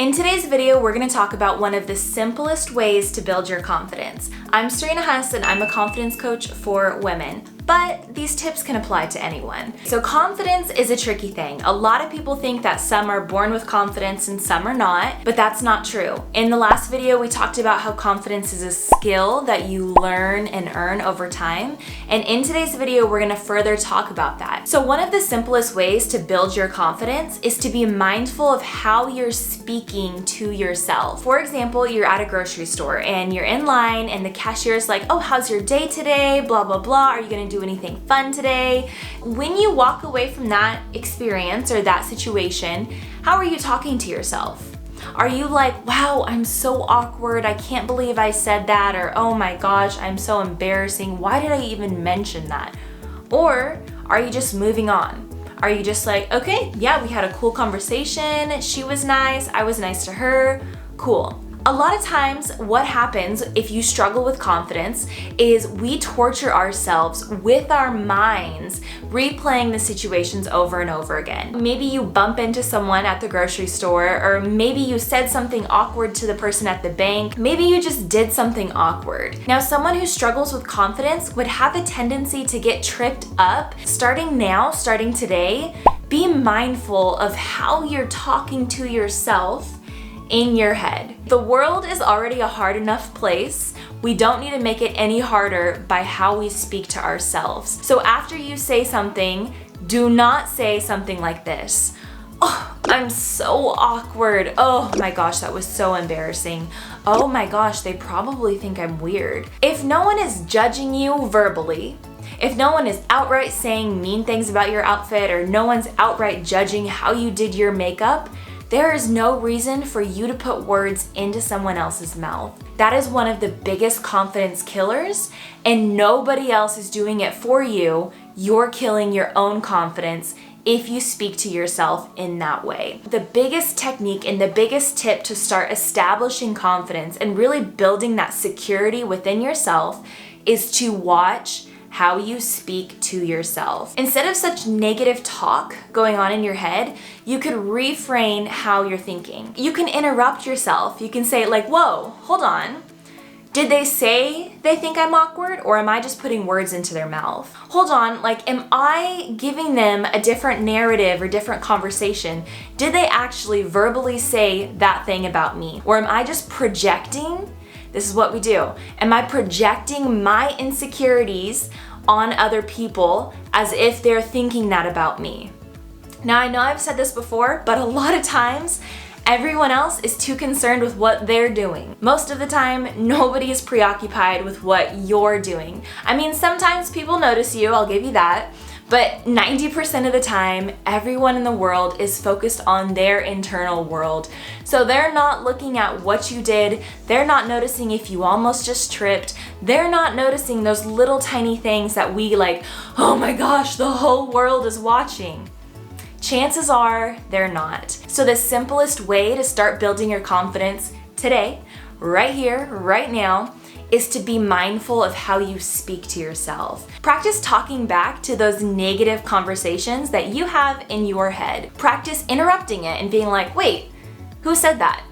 In today's video, we're going to talk about one of the simplest ways to build your confidence. I'm Serena Huss and I'm a confidence coach for women. But these tips can apply to anyone. So confidence is a tricky thing. A lot of people think that some are born with confidence and some are not, but that's not true. In the last video, we talked about how confidence is a skill that you learn and earn over time. And in today's video, we're gonna further talk about that. So one of the simplest ways to build your confidence is to be mindful of how you're speaking to yourself. For example, you're at a grocery store and you're in line and the cashier is like, oh, how's your day today? Blah, blah, blah. Are you gonna do anything fun today? When you walk away from that experience or that situation, how are you talking to yourself? Are you like, wow, I'm so awkward, I can't believe I said that, or oh my gosh, I'm so embarrassing, why did I even mention that? Or are you just moving on? Are you just like, okay, yeah, we had a cool conversation, she was nice, I was nice to her, cool. A lot of times what happens if you struggle with confidence is we torture ourselves with our minds, replaying the situations over and over again. Maybe you bump into someone at the grocery store, or maybe you said something awkward to the person at the bank. Maybe you just did something awkward. Now, someone who struggles with confidence would have a tendency to get tripped up. Starting now, starting today, be mindful of how you're talking to yourself in your head. The world is already a hard enough place. We don't need to make it any harder by how we speak to ourselves. So after you say something, do not say something like this. Oh, I'm so awkward. Oh my gosh, that was so embarrassing. Oh my gosh, they probably think I'm weird. If no one is judging you verbally, if no one is outright saying mean things about your outfit, or no one's outright judging how you did your makeup, there is no reason for you to put words into someone else's mouth. That is one of the biggest confidence killers, and nobody else is doing it for you. You're killing your own confidence if you speak to yourself in that way. The biggest technique and the biggest tip to start establishing confidence and really building that security within yourself is to watch how you speak to yourself. Instead of such negative talk going on in your head, you could reframe how you're thinking. You can interrupt yourself. You can say like, whoa, hold on. Did they say they think I'm awkward, or am I just putting words into their mouth? Hold on, like, am I giving them a different narrative or different conversation? Did they actually verbally say that thing about me? Or am I just projecting? This is what we do. Am I projecting my insecurities on other people as if they're thinking that about me? Now, I know I've said this before, but a lot of times, everyone else is too concerned with what they're doing. Most of the time, nobody is preoccupied with what you're doing. I mean, sometimes people notice you, I'll give you that. But 90% of the time, everyone in the world is focused on their internal world. So they're not looking at what you did. They're not noticing if you almost just tripped. They're not noticing those little tiny things that we like, oh my gosh, the whole world is watching. Chances are they're not. So the simplest way to start building your confidence today, right here, right now, is to be mindful of how you speak to yourself. Practice talking back to those negative conversations that you have in your head. Practice interrupting it and being like, wait, who said that?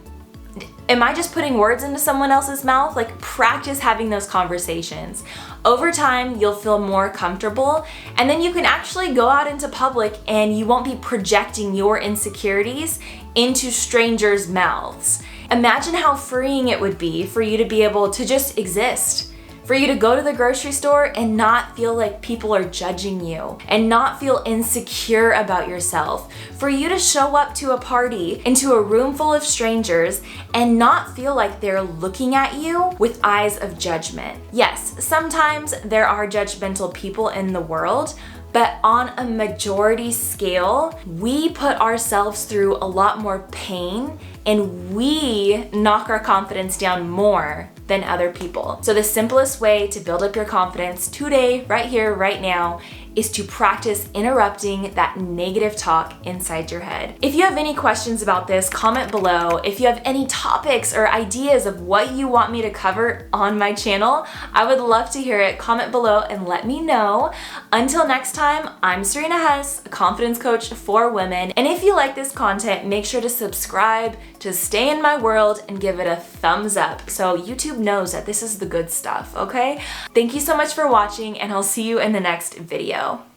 Am I just putting words into someone else's mouth? Like, practice having those conversations. Over time, you'll feel more comfortable, and then you can actually go out into public and you won't be projecting your insecurities into strangers' mouths. Imagine how freeing it would be for you to be able to just exist. For you to go to the grocery store and not feel like people are judging you, and not feel insecure about yourself. For you to show up to a party, into a room full of strangers, and not feel like they're looking at you with eyes of judgment. Yes, sometimes there are judgmental people in the world, but on a majority scale, we put ourselves through a lot more pain and we knock our confidence down more than other people. So the simplest way to build up your confidence today, right here, right now, is to practice interrupting that negative talk inside your head. If you have any questions about this, comment below. If you have any topics or ideas of what you want me to cover on my channel, I would love to hear it. Comment below and let me know. Until next time, I'm Serena Huss, a confidence coach for women. And if you like this content, make sure to subscribe, to stay in my world and give it a thumbs up so YouTube knows that this is the good stuff, okay? Thank you so much for watching, and I'll see you in the next video.